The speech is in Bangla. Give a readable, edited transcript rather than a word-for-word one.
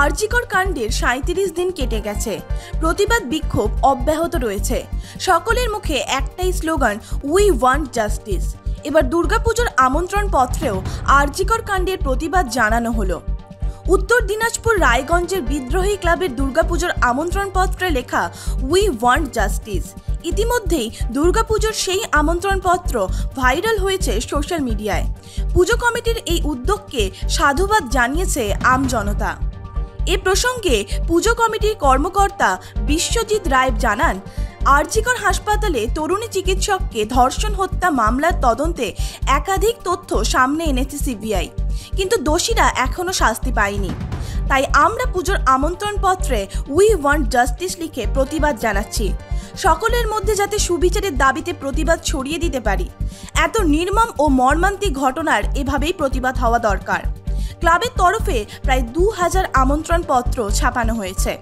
আরজিকর কাণ্ডের ৩৭ দিন কেটে গেছে, প্রতিবাদ বিক্ষোভ অব্যাহত রয়েছে। সকলের মুখে একটাই স্লোগান, উই ওয়ান্ট জাস্টিস। এবার দুর্গাপুজোর আমন্ত্রণ পত্রেও আরজিকর কাণ্ডের প্রতিবাদ জানানো হলো। উত্তর দিনাজপুর রায়গঞ্জের বিদ্রোহী ক্লাবের দুর্গাপুজোর আমন্ত্রণ পত্রে লেখা উই ওয়ান্ট জাস্টিস। ইতিমধ্যেই দুর্গাপুজোর সেই আমন্ত্রণপত্র ভাইরাল হয়েছে সোশ্যাল মিডিয়ায়। পুজো কমিটির এই উদ্যোগকে সাধুবাদ জানিয়েছে আমজনতা। এ প্রসঙ্গে পুজো কমিটির কর্মকর্তা বিশ্বজিৎ রায় জানান, আরজিকর হাসপাতালে তরুণী চিকিৎসককে ধর্ষণ হত্যা মামলার তদন্তে একাধিক তথ্য সামনে এনেছে সিবিআই, কিন্তু দোষীরা এখনো শাস্তি পায়নি। তাই আমরা পুজোর আমন্ত্রণপত্রে উই ওয়ান্ট জাস্টিস লিখে প্রতিবাদ জানাচ্ছি। সকলের মধ্যে যাতে সুবিচারের দাবিতে প্রতিবাদ ছড়িয়ে দিতে পারি। এত নির্মম ও মর্মান্তিক ঘটনার এভাবেই প্রতিবাদ হওয়া দরকার। ক্লাবের তরফে প্রায় ২,০০০ আমন্ত্রণপত্র ছাপানো হয়েছে।